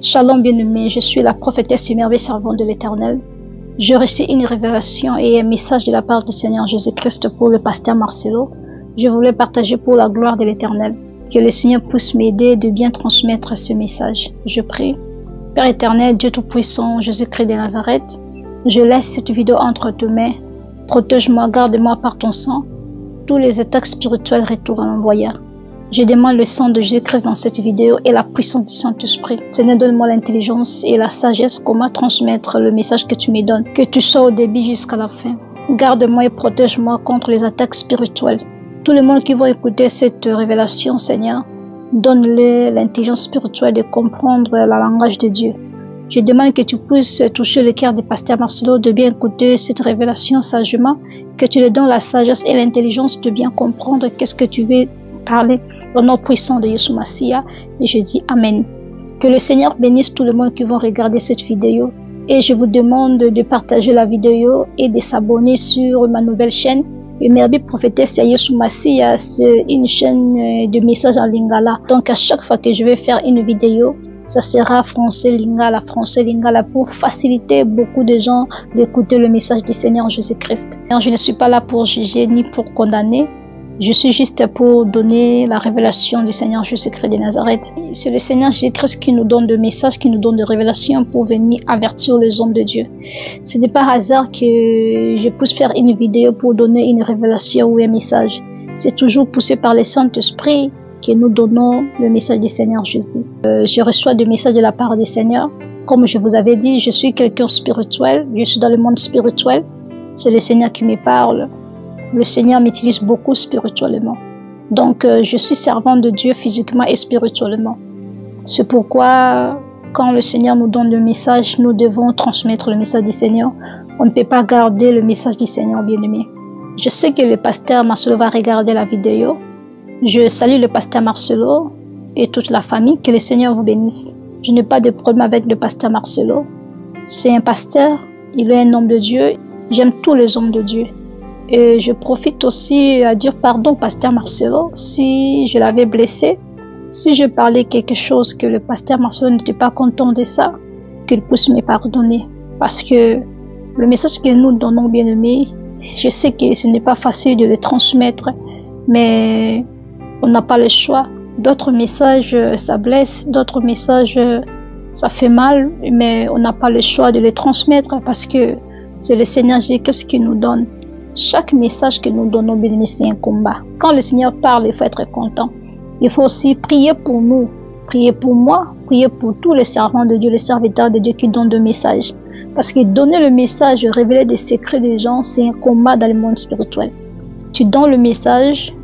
Shalom bien-aimé, je suis la prophétesse et merveilleuse servante de l'Éternel. Je reçois une révélation et un message de la part du Seigneur Jésus-Christ pour le pasteur Marcelo. Je voulais partager pour la gloire de l'Éternel. Que le Seigneur puisse m'aider de bien transmettre ce message. Je prie. Père éternel, Dieu Tout-Puissant, Jésus-Christ de Nazareth, je laisse cette vidéo entre tes mains. Protège-moi, garde-moi par ton sang. Tous les attaques spirituelles retournent à l'envoyeur. Je demande le sang de Jésus-Christ dans cette vidéo et la puissance du Saint-Esprit. Seigneur, donne-moi l'intelligence et la sagesse, comment transmettre le message que tu me donnes. Que tu sois au début jusqu'à la fin. Garde-moi et protège-moi contre les attaques spirituelles. Tout le monde qui va écouter cette révélation, Seigneur, donne-le l'intelligence spirituelle de comprendre le langage de Dieu. Je demande que tu puisses toucher le cœur du pasteur Marcelo de bien écouter cette révélation sagement, que tu lui donnes la sagesse et l'intelligence de bien comprendre qu'est-ce que tu veux parler. Au nom puissant de Yeshua Mashiach, et je dis Amen. Que le Seigneur bénisse tout le monde qui va regarder cette vidéo. Et je vous demande de partager la vidéo et de s'abonner sur ma nouvelle chaîne. Le merveilleux prophétesse Yeshua Mashiach, c'est une chaîne de messages en lingala. Donc à chaque fois que je vais faire une vidéo, ça sera français lingala pour faciliter beaucoup de gens d'écouter le message du Seigneur Jésus-Christ. Je ne suis pas là pour juger ni pour condamner. Je suis juste pour donner la révélation du Seigneur Jésus-Christ de Nazareth. C'est le Seigneur Jésus-Christ qui nous donne des messages, qui nous donne des révélations pour venir avertir les hommes de Dieu. Ce n'est pas hasard que je puisse faire une vidéo pour donner une révélation ou un message. C'est toujours poussé par le Saint-Esprit que nous donnons le message du Seigneur Jésus. Je reçois des messages de la part du Seigneur. Comme je vous avais dit, je suis quelqu'un spirituel. Je suis dans le monde spirituel. C'est le Seigneur qui me parle. Le Seigneur m'utilise beaucoup spirituellement. Donc, je suis servant de Dieu physiquement et spirituellement. C'est pourquoi, quand le Seigneur nous donne le message, nous devons transmettre le message du Seigneur. On ne peut pas garder le message du Seigneur bien-aimé. Je sais que le pasteur Marcelo va regarder la vidéo. Je salue le pasteur Marcelo et toute la famille. Que le Seigneur vous bénisse. Je n'ai pas de problème avec le pasteur Marcelo. C'est un pasteur. Il est un homme de Dieu. J'aime tous les hommes de Dieu. Et je profite aussi à dire pardon, pasteur Marcelo, si je l'avais blessé, si je parlais quelque chose que le pasteur Marcelo n'était pas content de ça, qu'il puisse me pardonner. Parce que le message que nous donnons, bien-aimés, je sais que ce n'est pas facile de le transmettre, mais on n'a pas le choix. D'autres messages, ça blesse, d'autres messages, ça fait mal, mais on n'a pas le choix de les transmettre parce que c'est le Seigneur Jésus qui nous donne. Chaque message que nous donnons, bien-aimés, c'est un combat. Quand le Seigneur parle, il faut être content. Il faut aussi prier pour nous, prier pour moi, prier pour tous les servants de Dieu, les serviteurs de Dieu qui donnent des messages. Parce que donner le message, révéler des secrets des gens, c'est un combat dans le monde spirituel. Tu donnes le message,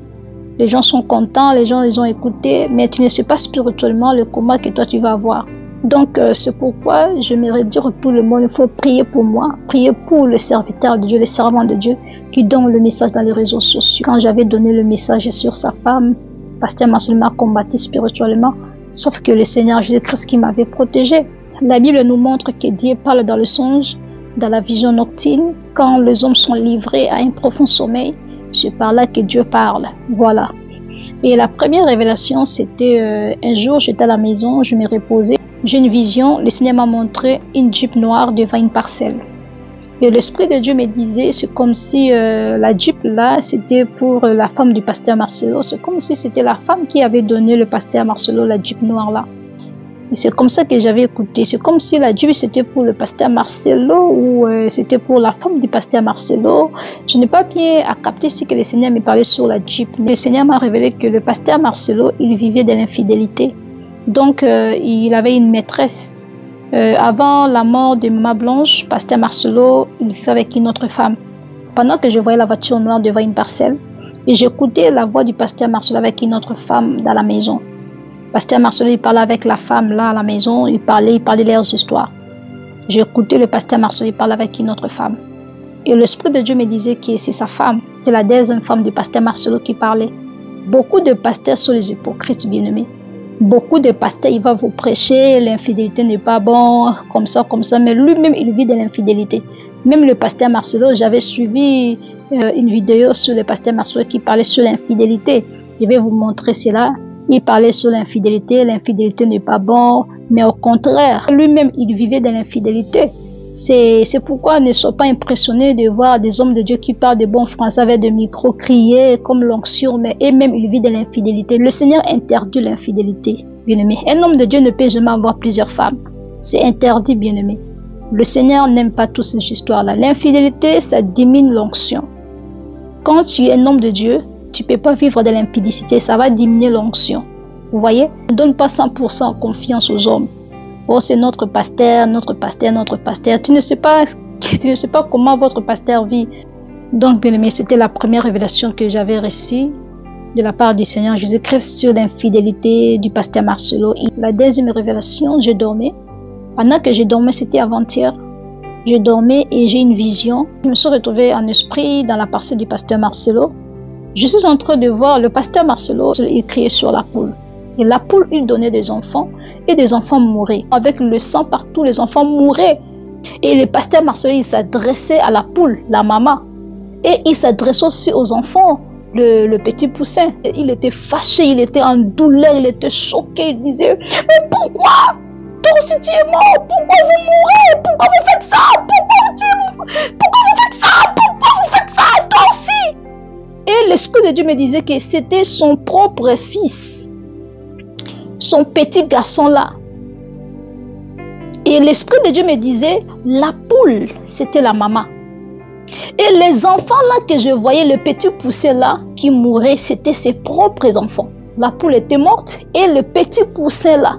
les gens sont contents, les gens les ont écoutés, mais tu ne sais pas spirituellement le combat que toi tu vas avoir. Donc, c'est pourquoi j'aimerais dire à tout le monde, il faut prier pour moi, prier pour les serviteurs de Dieu, les servants de Dieu qui donnent le message dans les réseaux sociaux. Quand j'avais donné le message sur sa femme, pasteur Marcelo m'a combattu spirituellement, sauf que le Seigneur Jésus-Christ qui m'avait protégé. La Bible nous montre que Dieu parle dans le songe, dans la vision nocturne, quand les hommes sont livrés à un profond sommeil, c'est par là que Dieu parle. Voilà. Et la première révélation, c'était un jour, j'étais à la maison, je me reposais. J'ai une vision, le Seigneur m'a montré une Jeep noire devant une parcelle. Et l'Esprit de Dieu me disait, c'est comme si la Jeep là, c'était pour la femme du pasteur Marcelo. C'est comme si c'était la femme qui avait donné le pasteur Marcelo la Jeep noire là. Et c'est comme ça que j'avais écouté. C'est comme si la Jeep c'était pour le pasteur Marcelo ou c'était pour la femme du pasteur Marcelo. Je n'ai pas bien à capter si que le Seigneur me parlait sur la Jeep. Mais le Seigneur m'a révélé que le pasteur Marcelo, il vivait de l'infidélité. Donc, il avait une maîtresse. Avant la mort de Maman Blanche, pasteur Marcelo, il vivait avec une autre femme. Pendant que je voyais la voiture noire devant une parcelle, et j'écoutais la voix du pasteur Marcelo avec une autre femme dans la maison. Pasteur Marcelo, il parlait avec la femme là à la maison, il parlait leurs histoires. J'écoutais le pasteur Marcelo, il parlait avec une autre femme. Et l'Esprit de Dieu me disait que c'est sa femme, c'est la deuxième femme du pasteur Marcelo qui parlait. Beaucoup de pasteurs sont les hypocrites, bien-aimés. Beaucoup de pasteurs, il va vous prêcher, l'infidélité n'est pas bon, comme ça, mais lui-même, il vit de l'infidélité. Même le pasteur Marcelo, j'avais suivi une vidéo sur le pasteur Marcelo qui parlait sur l'infidélité. Je vais vous montrer cela. Il parlait sur l'infidélité. L'infidélité n'est pas bon, mais au contraire, lui-même, il vivait dans l'infidélité. C'est pourquoi ne sois pas impressionné de voir des hommes de Dieu qui parlent de bon français avec des micros criés comme l'onction, mais eux-mêmes, ils vivent dans l'infidélité. Le Seigneur interdit l'infidélité, bien-aimé. Un homme de Dieu ne peut jamais avoir plusieurs femmes. C'est interdit, bien-aimé. Le Seigneur n'aime pas toutes ces histoires-là. L'infidélité, ça diminue l'onction. Quand tu es un homme de Dieu, tu ne peux pas vivre de l'impudicité, ça va diminuer l'onction. Vous voyez? Ne donne pas 100% confiance aux hommes. Oh, c'est notre pasteur, notre pasteur, notre pasteur. Tu ne sais pas comment votre pasteur vit. Donc, bien aimé, c'était la première révélation que j'avais reçue de la part du Seigneur Jésus-Christ sur l'infidélité du pasteur Marcelo. Et la deuxième révélation, je dormais. Pendant que je dormais, c'était avant-hier. Je dormais et j'ai une vision. Je me suis retrouvée en esprit dans la parcelle du pasteur Marcelo. Je suis en train de voir le pasteur Marcelo, il criait sur la poule. Et la poule, il donnait des enfants et des enfants mouraient. Avec le sang partout, les enfants mouraient. Et le pasteur Marcelo, il s'adressait à la poule, la maman. Et il s'adressait aussi aux enfants, le petit poussin. Et il était fâché, il était en douleur, il était choqué. Il disait, mais pourquoi? Toi aussi tu es mort, pourquoi vous mourrez? Pourquoi vous faites ça? Pourquoi vous faites ça? Pourquoi vous faites ça? Toi aussi? Et l'Esprit de Dieu me disait que c'était son propre fils, son petit garçon là. Et l'Esprit de Dieu me disait, la poule, c'était la maman. Et les enfants là que je voyais, le petit poussé là qui mourait, c'était ses propres enfants. La poule était morte et le petit poussin là,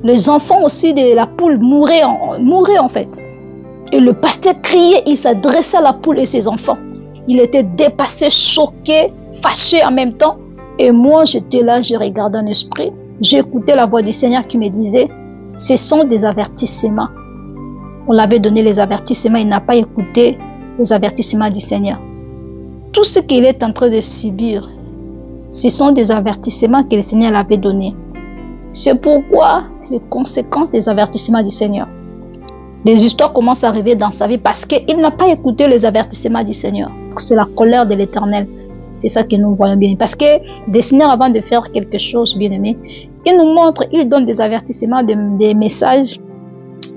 les enfants aussi de la poule mouraient en fait. Et le pasteur criait, il s'adressait à la poule et ses enfants. Il était dépassé, choqué, fâché en même temps. Et moi, j'étais là, je regardais en esprit. J'écoutais la voix du Seigneur qui me disait, ce sont des avertissements. On l'avait donné les avertissements, il n'a pas écouté les avertissements du Seigneur. Tout ce qu'il est en train de subir, ce sont des avertissements que le Seigneur l'avait donnés. C'est pourquoi les conséquences des avertissements du Seigneur. Des histoires commencent à arriver dans sa vie parce qu'il n'a pas écouté les avertissements du Seigneur. C'est la colère de l'Éternel. C'est ça que nous voyons bien. Parce que le Seigneur, avant de faire quelque chose, bien aimé, il nous montre, il donne des avertissements, des messages.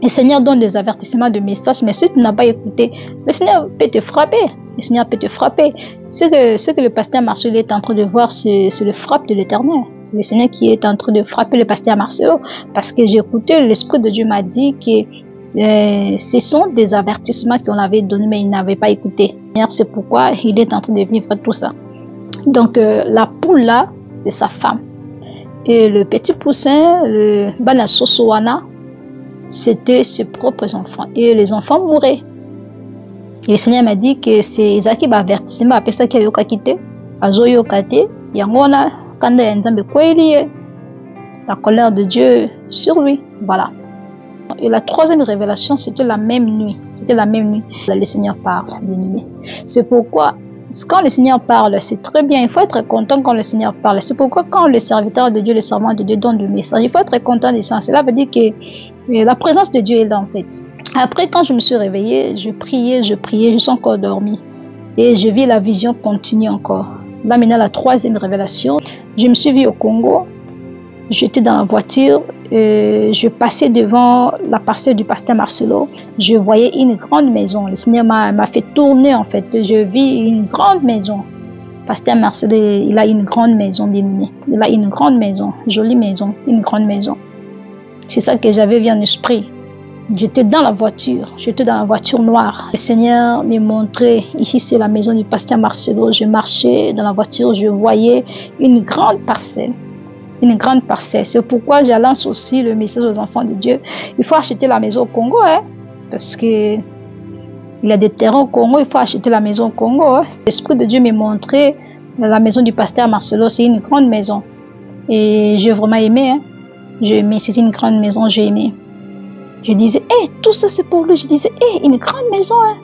Le Seigneur donne des avertissements, de messages, mais si tu n'as pas écouté, le Seigneur peut te frapper. Le Seigneur peut te frapper. Ce que le pasteur Marcelo est en train de voir, c'est le frappe de l'Éternel. C'est le Seigneur qui est en train de frapper le pasteur Marcelo. Parce que j'ai écouté, l'Esprit de Dieu m'a dit que ce sont des avertissements qu'on avait donnés, mais il n'avait pas écouté. C'est pourquoi il est en train de vivre tout ça. Donc, la poule là, c'est sa femme. Et le petit poussin, le Banasosowana, c'était ses propres enfants. Et les enfants mouraient. Et le Seigneur m'a dit que c'est Isaac qui m'a averti, m'a appelé ça qui a yoka quitté, azo yoka te, yangona, kanda yanzambe kweli, la colère de Dieu sur lui. Voilà. Et la troisième révélation, c'était la même nuit. C'était la même nuit. Le Seigneur parle, bien-aimé. C'est pourquoi, quand le Seigneur parle, c'est très bien. Il faut être content quand le Seigneur parle. C'est pourquoi quand le serviteur de Dieu, le servant de Dieu donne le message, il faut être content de ça. Cela veut dire que la présence de Dieu est là en fait. Après, quand je me suis réveillée, je priais, je suis encore dormie. Et je vis la vision continue encore. Là maintenant, la troisième révélation, je me suis vue au Congo. J'étais dans la voiture, je passais devant la parcelle du pasteur Marcelo. Je voyais une grande maison. Le Seigneur m'a fait tourner en fait. Je vis une grande maison. Pasteur Marcelo, il a une grande maison, bien aimé. Il a une grande maison, jolie maison, une grande maison. C'est ça que j'avais vu en esprit. J'étais dans la voiture noire. Le Seigneur me montrait, ici c'est la maison du pasteur Marcelo. Je marchais dans la voiture, je voyais une grande parcelle. Une grande parcelle. C'est pourquoi je lance aussi le message aux enfants de Dieu. Il faut acheter la maison au Congo, hein, parce que il y a des terrains au Congo, il faut acheter la maison au Congo. Hein. L'Esprit de Dieu m'a montré la maison du pasteur Marcelo, c'est une grande maison. Et j'ai vraiment aimé. Hein. J'ai aimé, c'était une grande maison, j'ai aimé. Je disais, tout ça c'est pour lui. Je disais, une grande maison. Hein.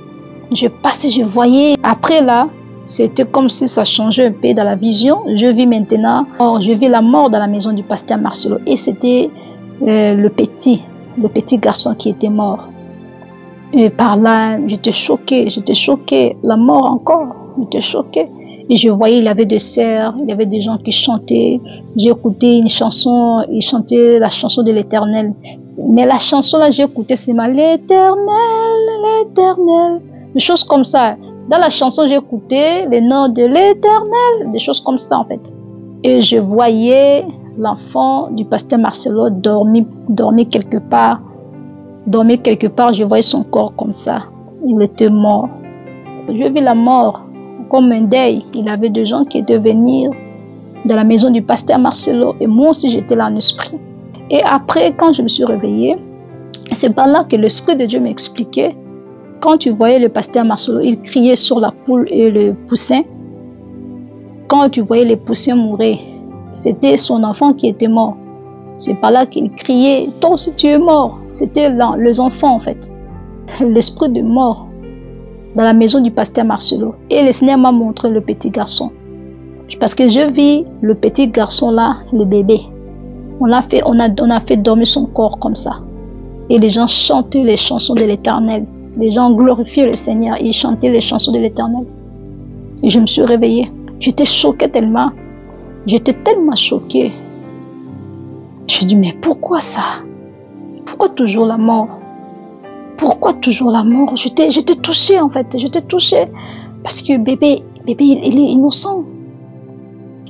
Je passais, je voyais. Après là, c'était comme si ça changeait un peu dans la vision. Je vis maintenant, je vis la mort dans la maison du pasteur Marcelo. Et c'était le petit garçon qui était mort. Et par là, j'étais choquée. La mort encore, j'étais choquée. Et je voyais, il y avait des sœurs, il y avait des gens qui chantaient. J'ai écouté une chanson, ils chantaient la chanson de l'Éternel. Mais la chanson là, j'ai écouté, c'est mal l'Éternel, l'Éternel. Des choses comme ça. Dans la chanson, j'ai écouté les noms de l'Éternel, des choses comme ça en fait. Et je voyais l'enfant du pasteur Marcelo dormir quelque part. Dormir quelque part, je voyais son corps comme ça. Il était mort. Je vis la mort comme un deuil. Il y avait des gens qui étaient venus dans la maison du pasteur Marcelo. Et moi aussi, j'étais là en esprit. Et après, quand je me suis réveillée, c'est par là que l'Esprit de Dieu m'expliquait. Quand tu voyais le pasteur Marcelo, il criait sur la poule et le poussin. Quand tu voyais les poussins mourir, c'était son enfant qui était mort. C'est par là qu'il criait, toi aussi tu es mort. C'était là, les enfants en fait. L'esprit de mort dans la maison du pasteur Marcelo. Et le Seigneur m'a montré le petit garçon. Parce que je vis le petit garçon là, le bébé. On a fait dormir son corps comme ça. Et les gens chantaient les chansons de l'Éternel. Les gens glorifiaient le Seigneur et ils chantaient les chansons de l'Éternel. Et je me suis réveillée. J'étais choquée tellement. J'étais tellement choquée. Je dis, mais pourquoi ça? Pourquoi toujours la mort? Pourquoi toujours la mort? J'étais touchée en fait. J'étais touchée. Parce que bébé, il est innocent.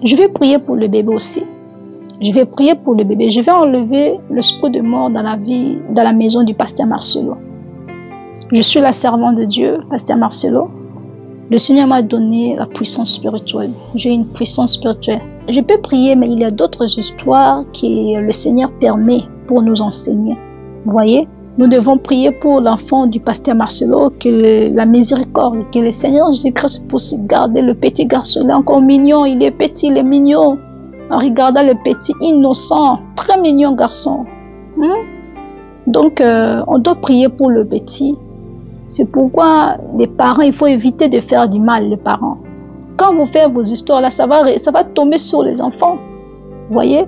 Je vais prier pour le bébé aussi. Je vais prier pour le bébé. Je vais enlever l'esprit de mort dans la maison du pasteur Marcelo. Je suis la servante de Dieu, pasteur Marcelo. Le Seigneur m'a donné la puissance spirituelle. J'ai une puissance spirituelle. Je peux prier, mais il y a d'autres histoires que le Seigneur permet pour nous enseigner. Vous voyez? Nous devons prier pour l'enfant du pasteur Marcelo, que la miséricorde, que le Seigneur Jésus-Christ puisse garder le petit garçon. Il est encore mignon, il est petit, il est mignon. En regardant le petit innocent, très mignon garçon. Donc, on doit prier pour le petit. C'est pourquoi les parents, il faut éviter de faire du mal, les parents. Quand vous faites vos histoires là, ça va tomber sur les enfants. Vous voyez?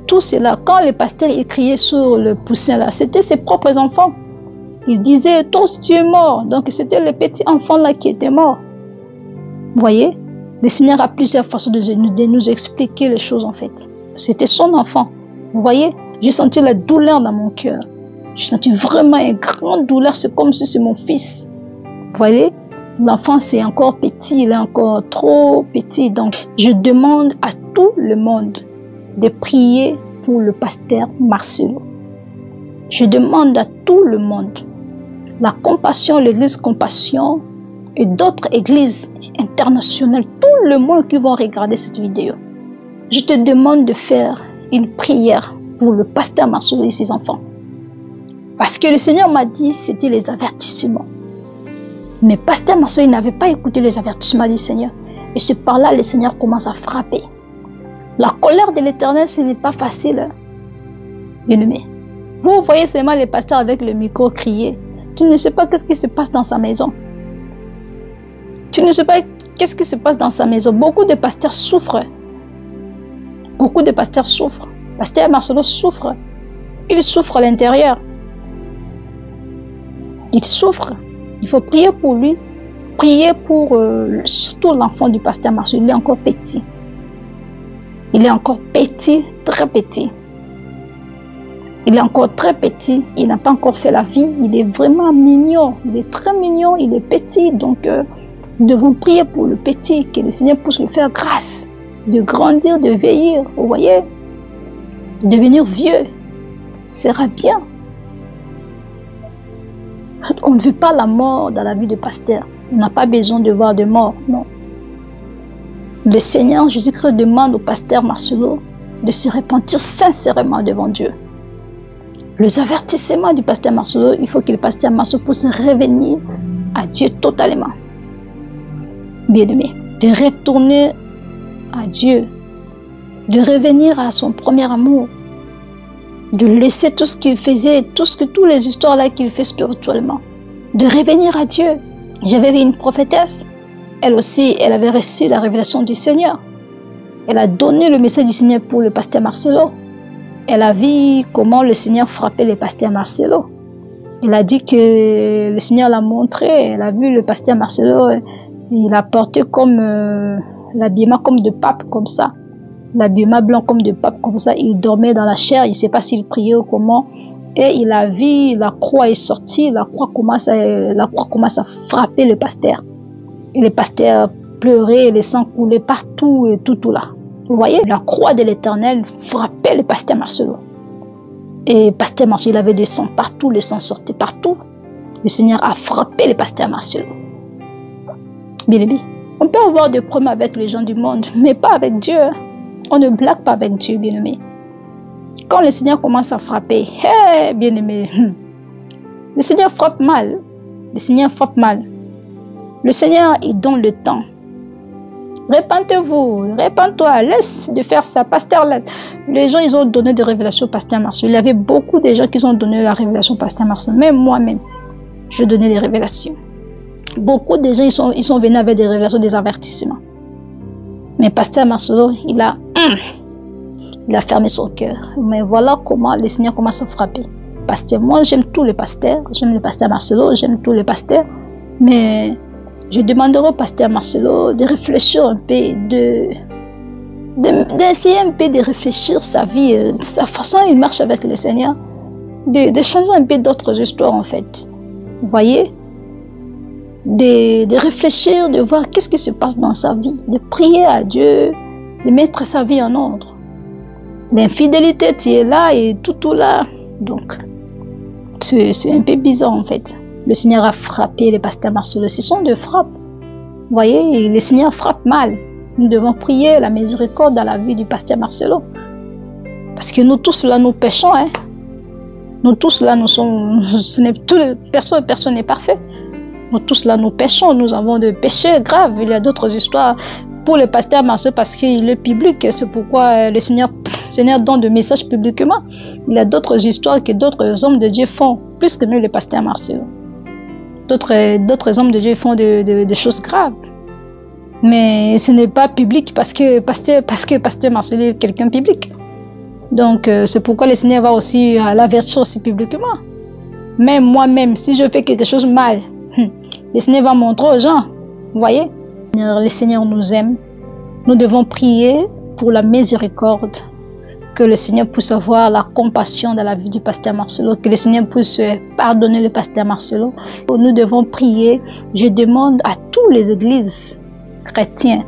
Tout cela, quand le pasteur il criait sur le poussin là, c'était ses propres enfants. Il disait, toi aussi tu es mort. Donc c'était le petit enfant là qui était mort. Vous voyez? Le Seigneur a plusieurs façons de nous expliquer les choses en fait. C'était son enfant. Vous voyez? J'ai senti la douleur dans mon cœur. J'ai senti vraiment une grande douleur. C'est comme si c'est mon fils. Vous voyez? L'enfant c'est encore petit. Il est encore trop petit. Donc je demande à tout le monde de prier pour le pasteur Marcelo. Je demande à tout le monde, la Compassion, l'église Compassion et d'autres églises internationales, tout le monde qui va regarder cette vidéo. Je te demande de faire une prière pour le pasteur Marcelo et ses enfants. Parce que le Seigneur m'a dit c'était les avertissements. Mais pasteur Marcelo n'avait pas écouté les avertissements du Seigneur. Et c'est par là que le Seigneur commence à frapper. La colère de l'Éternel, ce n'est pas facile. Bien-aimé. Vous voyez seulement les pasteurs avec le micro crier. Tu ne sais pas qu'est-ce qui se passe dans sa maison. Tu ne sais pas qu'est-ce qui se passe dans sa maison. Beaucoup de pasteurs souffrent. Beaucoup de pasteurs souffrent. Pasteur Marcelo souffre. Il souffre à l'intérieur. Il souffre. Il faut prier pour lui. Prier pour surtout l'enfant du pasteur Marcelo. Il est encore petit. Il est encore petit, très petit. Il est encore très petit. Il n'a pas encore fait la vie. Il est vraiment mignon. Il est très mignon. Il est petit. Donc, nous devons prier pour le petit. Que le Seigneur puisse lui faire grâce. De grandir, de vieillir. Vous voyez? Devenir vieux. Sera bien. On ne veut pas la mort dans la vie de pasteur. On n'a pas besoin de voir de mort. Non. Le Seigneur Jésus-Christ demande au pasteur Marcelo de se repentir sincèrement devant Dieu. Les avertissements du pasteur Marcelo, il faut que le pasteur Marcelo puisse revenir à Dieu totalement. Bien-aimé, de retourner à Dieu, de revenir à son premier amour, de laisser tout ce qu'il faisait, toutes les histoires là qu'il fait spirituellement, de revenir à Dieu. J'avais vu une prophétesse. Elle aussi, elle avait reçu la révélation du Seigneur. Elle a donné le message du Seigneur pour le pasteur Marcelo. Elle a vu comment le Seigneur frappait le pasteur Marcelo. Elle a dit que le Seigneur l'a montré. Elle a vu le pasteur Marcelo Il a porté comme l'habillement comme de pape, comme ça. L'habillement blanc comme de pape, comme ça. Il dormait dans la chair, il ne sait pas s'il priait ou comment. Et il a vu, la croix est sortie, la croix commence à frapper le pasteur. Et le pasteur pleurait, le sang coulait partout et tout là. Vous voyez, la croix de l'Éternel frappait le pasteur Marcelo. Et pasteur Marcelo, il avait du sang partout, le sang sortait partout. Le Seigneur a frappé le pasteur Marcelo. Bien-aimé, on peut avoir des problèmes avec les gens du monde, mais pas avec Dieu. On ne blague pas avec Dieu, bien-aimé. Quand le Seigneur commence à frapper, hey, bien-aimé, le Seigneur frappe mal. Le Seigneur frappe mal. Le Seigneur, il donne le temps. Répentez-vous, répands-toi, laisse de faire ça, pasteur, laisse. Les gens, ils ont donné des révélations au pasteur Marcelo. Il y avait beaucoup de gens qui ont donné la révélation au pasteur Marcelo. Même moi-même, je donnais des révélations. Beaucoup de gens, ils sont venus avec des révélations, des avertissements. Mais pasteur Marcelo, il a fermé son cœur. Mais voilà comment le Seigneur commence à frapper. Pasteur, moi, j'aime tous les pasteurs. J'aime le pasteur Marcelo, j'aime tous les pasteurs. Mais je demanderai au pasteur Marcelo de réfléchir un peu, d'essayer un peu de réfléchir sa vie, sa façon il marche avec le Seigneur, de changer un peu d'autres histoires en fait. Vous voyez? De réfléchir, de voir qu'est-ce qui se passe dans sa vie, de prier à Dieu, de mettre sa vie en ordre. L'infidélité, tu es là et tout là. Donc, c'est un peu bizarre en fait. Le Seigneur a frappé le pasteur Marcelo. Ce sont des frappes. Vous voyez, le Seigneur frappe mal. Nous devons prier la miséricorde dans la vie du pasteur Marcelo. Parce que nous tous là, nous péchons. Hein? Nous tous là, nous sommes... Personne n'est parfait. Nous tous là, nous péchons. Nous avons des péchés graves. Il y a d'autres histoires pour le pasteur Marcelo parce qu'il est public. C'est pourquoi le Seigneur donne des messages publiquement. Il y a d'autres histoires que d'autres hommes de Dieu font. Plus que nous, le pasteur Marcelo. D'autres hommes de Dieu font des choses graves. Mais ce n'est pas public parce que pasteur Marcelo est quelqu'un public. Donc, c'est pourquoi le Seigneur va aussi l'avertir aussi publiquement. Même moi-même, si je fais quelque chose mal, le Seigneur va montrer aux gens. Vous voyez? Le Seigneur nous aime. Nous devons prier pour la miséricorde. Que le Seigneur puisse avoir la compassion dans la vie du pasteur Marcelo, que le Seigneur puisse pardonner le pasteur Marcelo. Nous devons prier. Je demande à toutes les églises chrétiennes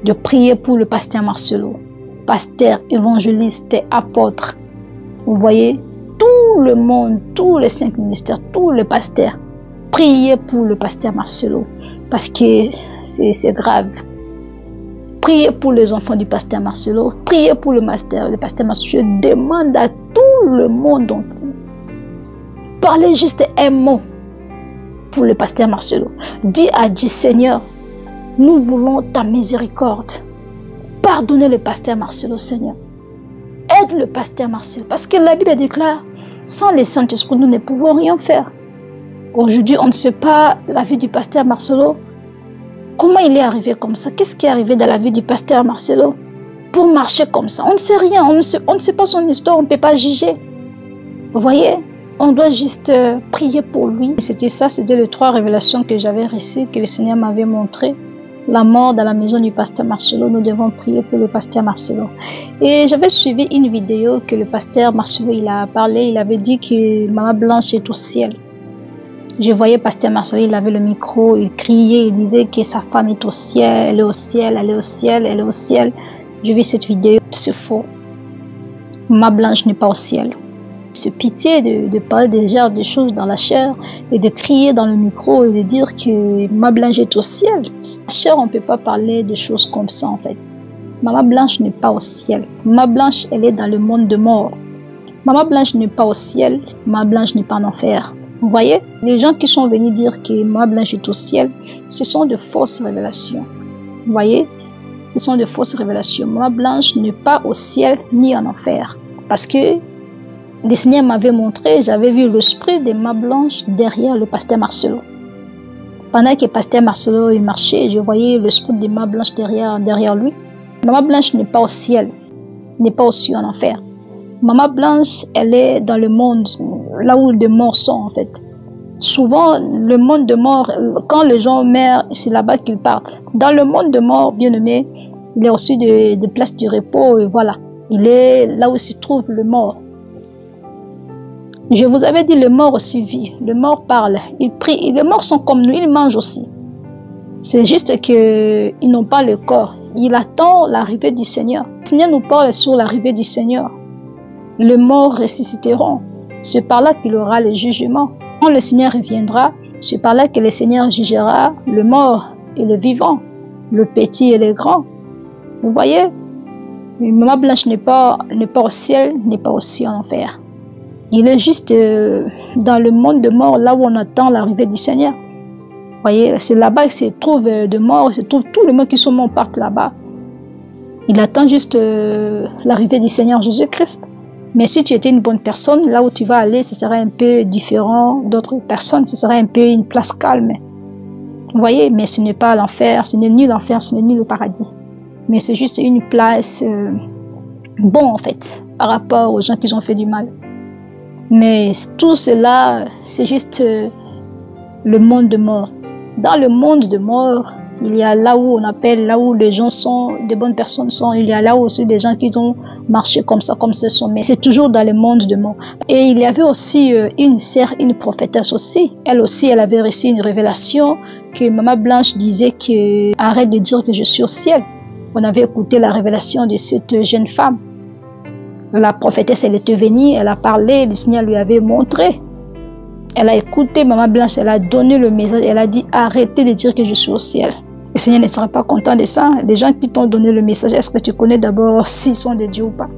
de prier pour le pasteur Marcelo, pasteur, évangéliste, apôtre. Vous voyez, tout le monde, tous les 5 ministères, tous les pasteurs, priez pour le pasteur Marcelo, parce que c'est grave. Priez pour les enfants du pasteur Marcelo. Priez pour le pasteur Marcelo. Je demande à tout le monde entier. Parlez juste un mot pour le pasteur Marcelo. Dis à Dieu, Seigneur, nous voulons ta miséricorde. Pardonnez le pasteur Marcelo, Seigneur. Aide le pasteur Marcelo. Parce que la Bible déclare, sans le Saint-Esprit, nous ne pouvons rien faire. Aujourd'hui, on ne sait pas la vie du pasteur Marcelo. Comment il est arrivé comme ça? Qu'est-ce qui est arrivé dans la vie du pasteur Marcelo pour marcher comme ça? On ne sait rien, on ne sait pas son histoire, on ne peut pas juger. Vous voyez? On doit juste prier pour lui. C'était ça, c'était les 3 révélations que j'avais reçues, que le Seigneur m'avait montré. La mort dans la maison du pasteur Marcelo, nous devons prier pour le pasteur Marcelo. Et j'avais suivi une vidéo que le pasteur Marcelo, il a parlé, il avait dit que Maman Blanche est au ciel. Je voyais pasteur Marcelo, il avait le micro, il criait, il disait que sa femme est au ciel, elle est au ciel, elle est au ciel, elle est au ciel. Je vis cette vidéo, c'est faux. Ma Blanche n'est pas au ciel. C'est pitié de parler déjà des choses dans la chair et de crier dans le micro et de dire que Ma Blanche est au ciel. La chair, on ne peut pas parler des choses comme ça en fait. Maman Blanche n'est pas au ciel. Maman Blanche, elle est dans le monde de mort. Maman Blanche n'est pas au ciel, Maman Blanche n'est pas en enfer. Vous voyez, les gens qui sont venus dire que Maman Blanche est au ciel, ce sont de fausses révélations. Vous voyez, ce sont de fausses révélations. Maman Blanche n'est pas au ciel ni en enfer. Parce que le Seigneur m'avait montré, j'avais vu l'esprit de Maman Blanche derrière le pasteur Marcelo. Pendant que le pasteur Marcelo il marchait, je voyais l'esprit de Maman Blanche derrière lui. Maman Blanche n'est pas au ciel, n'est pas aussi en enfer. Maman Blanche, elle est dans le monde, là où les morts sont en fait. Souvent, le monde de mort, quand les gens meurent, c'est là-bas qu'ils partent. Dans le monde de mort, bien aimé, il y a aussi des places de repos, et voilà. Il est là où se trouve le mort. Je vous avais dit, le mort aussi vit. Le mort parle, il prie. Les morts sont comme nous, ils mangent aussi. C'est juste qu'ils n'ont pas le corps. Il attend l'arrivée du Seigneur. Le Seigneur nous parle sur l'arrivée du Seigneur. Les morts ressusciteront. C'est par là qu'il aura le jugement. Quand le Seigneur reviendra, c'est par là que le Seigneur jugera le mort et le vivant, le petit et le grand. Vous voyez, Maman Blanche n'est pas au ciel, n'est pas aussi en enfer. Il est juste dans le monde de mort, là où on attend l'arrivée du Seigneur. Vous voyez, c'est là-bas que se trouve de mort, se trouve tous les morts qui sont morts partent là-bas. Il attend juste l'arrivée du Seigneur Jésus-Christ. Mais si tu étais une bonne personne, là où tu vas aller, ce serait un peu différent d'autres personnes. Ce serait un peu une place calme. Vous voyez, mais ce n'est pas l'enfer, ce n'est ni l'enfer, ce n'est ni le paradis. Mais c'est juste une place bon en fait, par rapport aux gens qui ont fait du mal. Mais tout cela, c'est juste le monde de mort. Dans le monde de mort, il y a là où on appelle, là où les gens sont, de bonnes personnes sont, il y a là aussi des gens qui ont marché comme ça, comme ce sont. Mais c'est toujours dans le monde de mort. Et il y avait aussi une sœur, une prophétesse aussi. Elle aussi, elle avait reçu une révélation que Maman Blanche disait que arrête de dire que je suis au ciel. On avait écouté la révélation de cette jeune femme. La prophétesse, elle était venue, elle a parlé, le Seigneur lui avait montré. Elle a écouté Maman Blanche, elle a donné le message, elle a dit arrêtez de dire que je suis au ciel. Le Seigneur ne sera pas content de ça. Les gens qui t'ont donné le message, est-ce que tu connais d'abord s'ils sont de Dieu ou pas?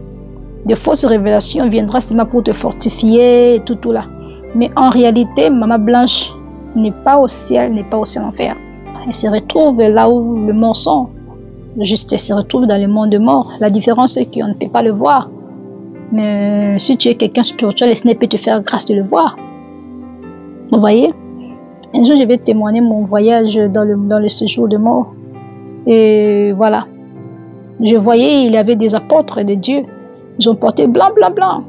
De fausses révélations viendront seulement pour te fortifier et tout là. Mais en réalité, Maman Blanche n'est pas au ciel, n'est pas aussi en enfer. Elle se retrouve là où le mort sont. Juste, elle se retrouve dans le monde de mort. La différence, c'est qu'on ne peut pas le voir. Mais si tu es quelqu'un spirituel, le Seigneur peut te faire grâce de le voir. Vous voyez? Un jour, je vais témoigner mon voyage dans le séjour de mort. Et voilà. Je voyais, il y avait des apôtres de Dieu. Ils ont porté blanc, blanc, blanc.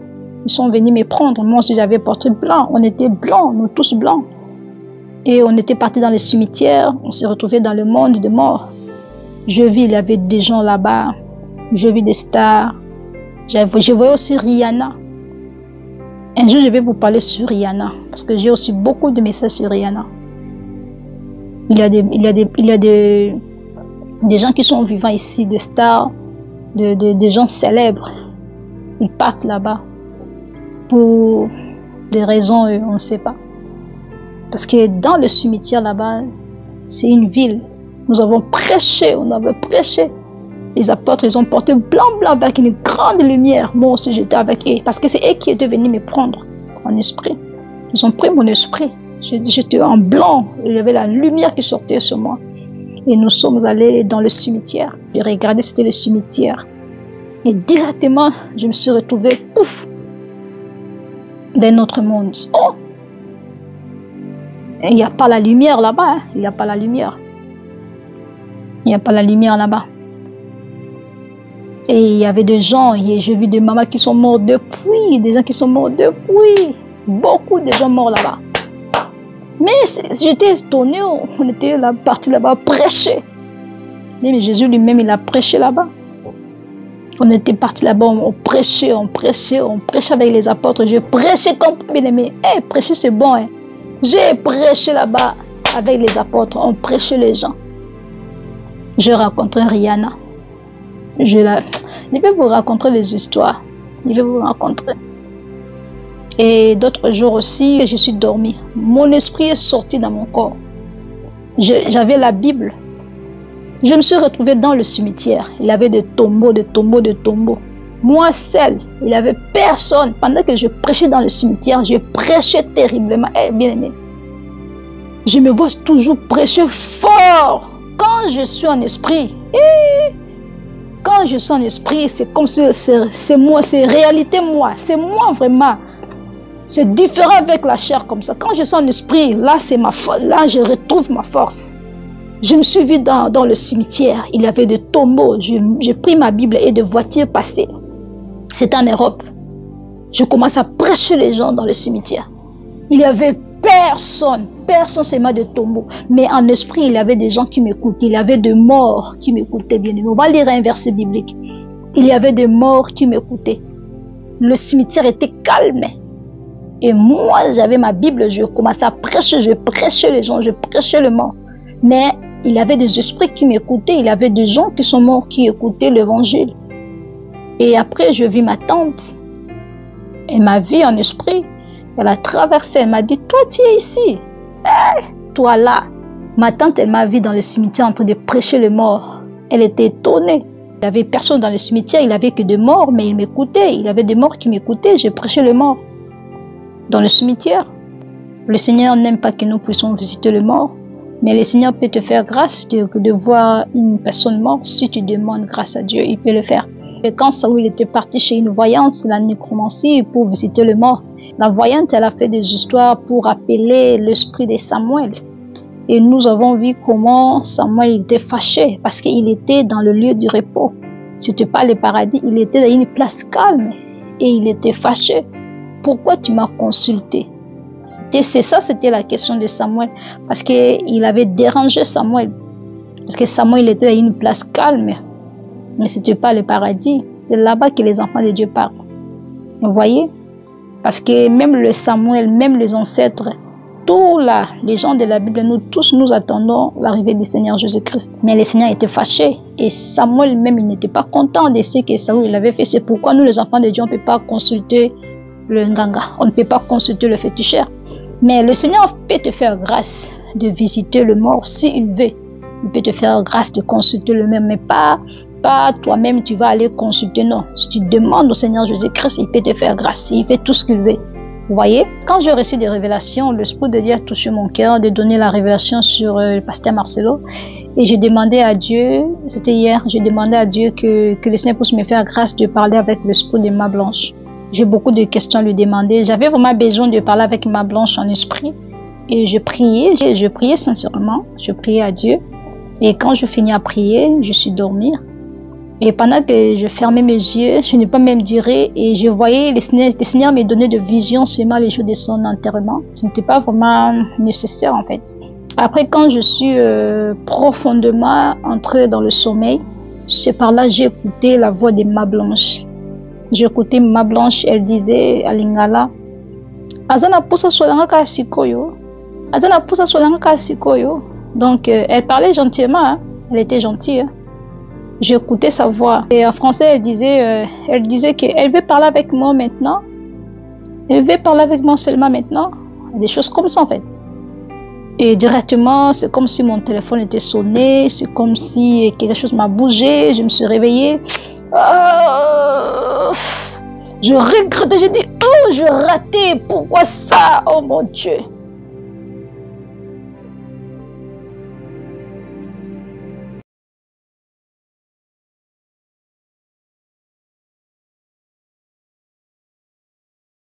Ils sont venus me prendre. Moi aussi, j'avais porté blanc. On était blancs, nous tous blancs. Et on était partis dans les cimetières. On s'est retrouvés dans le monde de mort. Je vis, il y avait des gens là-bas. Je vis des stars. Je voyais aussi Rihanna. Un jour, je vais vous parler sur Rihanna, parce que j'ai aussi beaucoup de messages sur Rihanna. Il y a des gens qui sont vivants ici, des stars, des gens célèbres. Ils partent là-bas pour des raisons, on ne sait pas. Parce que dans le cimetière là-bas, c'est une ville. Nous avons prêché, on avait prêché. Les apôtres, ils ont porté blanc, blanc avec une grande lumière. Moi aussi, j'étais avec eux. Parce que c'est eux qui étaient venus me prendre en esprit. Ils ont pris mon esprit. J'étais en blanc. Il y avait la lumière qui sortait sur moi. Et nous sommes allés dans le cimetière. J'ai regardé, c'était le cimetière. Et directement, je me suis retrouvée, pouf, d'un autre monde. Oh! Il n'y a pas la lumière là-bas. Hein? Il n'y a pas la lumière. Il n'y a pas la lumière là-bas. Et il y avait des gens, j'ai vu des mamans qui sont mortes depuis, des gens qui sont morts depuis. Beaucoup de gens morts là-bas. Mais j'étais étonnée, on était là, parti là-bas prêcher. Mais Jésus lui-même, il a prêché là-bas. On était parti là-bas, on prêchait avec les apôtres. Je prêchais comme bien-aimé. Hey, prêcher c'est bon. Hein. J'ai prêché là-bas avec les apôtres, on prêchait les gens. Je rencontrais Rihanna. Je vais vous raconter les histoires. Je vais vous raconter. Et d'autres jours aussi, je suis dormi. Mon esprit est sorti dans mon corps. J'avais la Bible. Je me suis retrouvée dans le cimetière. Il y avait des tombeaux, des tombeaux, des tombeaux. Moi seule, il n'y avait personne. Pendant que je prêchais dans le cimetière, je prêchais terriblement. Eh, bien aimé. Je me vois toujours prêcher fort. Quand je suis en esprit, quand je suis en esprit, c'est comme si c'est moi, c'est réalité moi, c'est moi vraiment. C'est différent avec la chair comme ça. Quand je suis en esprit, là c'est ma force, là je retrouve ma force. Je me suis vue dans le cimetière, il y avait des tombeaux, j'ai pris ma Bible et des voitures passaient. C'était en Europe. Je commence à prêcher les gens dans le cimetière. Il y avait Personne s'aima de tombeau. Mais en esprit, il y avait des gens qui m'écoutaient. Il y avait des morts qui m'écoutaient, bien aimé. On va lire un verset biblique. Il y avait des morts qui m'écoutaient. Le cimetière était calme. Et moi, j'avais ma Bible, je commençais à prêcher, je prêchais les gens, je prêchais le mort. Mais il y avait des esprits qui m'écoutaient, il y avait des gens qui sont morts qui écoutaient l'évangile. Et après, je vis ma tante. Et ma vie en esprit, elle a traversé, elle m'a dit, toi tu es ici, toi là. Ma tante, elle m'a vu dans le cimetière en train de prêcher le mort. Elle était étonnée. Il n'y avait personne dans le cimetière, il n'y avait que des morts, mais il m'écoutait. Il y avait des morts qui m'écoutaient, je prêchais le mort. Dans le cimetière, le Seigneur n'aime pas que nous puissions visiter le mort, mais le Seigneur peut te faire grâce de voir une personne morte. Si tu demandes grâce à Dieu, il peut le faire. Et quand Saoul était parti chez une voyante, la nécromancie, pour visiter le mort, la voyante, elle a fait des histoires pour appeler l'esprit de Samuel. Et nous avons vu comment Samuel était fâché parce qu'il était dans le lieu du repos. C'était pas le paradis, il était dans une place calme et il était fâché. Pourquoi tu m'as consulté? C'était la question de Samuel. Parce qu'il avait dérangé Samuel. Parce que Samuel était dans une place calme. Mais ce n'était pas le paradis. C'est là-bas que les enfants de Dieu partent. Vous voyez? Parce que même le Samuel, même les ancêtres, tous là, les gens de la Bible, nous tous, nous attendons l'arrivée du Seigneur Jésus-Christ. Mais le Seigneur était fâché. Et Samuel même, il n'était pas content de ce que Saül avait fait. C'est pourquoi nous, les enfants de Dieu, on ne peut pas consulter le nganga. On ne peut pas consulter le féticheur. Mais le Seigneur peut te faire grâce de visiter le mort s'il veut. Il peut te faire grâce de consulter le même, mais pas toi-même tu vas aller consulter. Non, si tu demandes au Seigneur Jésus-Christ, il peut te faire grâce. Il fait tout ce qu'il veut. Vous voyez, quand j'ai reçu des révélations, l'Esprit de Dieu a touché mon cœur de donner la révélation sur le pasteur Marcelo. Et j'ai demandé à Dieu, c'était hier, j'ai demandé à Dieu que le Seigneur puisse me faire grâce de parler avec l'esprit de ma blanche. J'ai beaucoup de questions à lui demander. J'avais vraiment besoin de parler avec ma blanche en esprit. Et je priais sincèrement. Je priais à Dieu. Et quand je finis à prier, je suis dormie. Et pendant que je fermais mes yeux, je n'ai pas même duré. Et je voyais le Seigneur me donner de visions seulement les jours de son enterrement. Ce n'était pas vraiment nécessaire en fait. Après, quand je suis profondément entrée dans le sommeil, c'est par là que j'ai écouté la voix de ma blanche. J'ai écouté ma blanche, elle disait à Lingala, Azana poussa solanga ka sikoyo. Azana poussa solanga ka sikoyo. Donc elle parlait gentiment, hein. Elle était gentille. Hein. J'ai écouté sa voix. Et en français, elle disait qu'elle veut parler avec moi maintenant. Elle veut parler avec moi seulement maintenant. Des choses comme ça en fait. Et directement, c'est comme si mon téléphone était sonné, c'est comme si quelque chose m'a bougé, je me suis réveillée. Je regrettais, j'ai dit, oh, je ratais, pourquoi ça? Oh mon Dieu.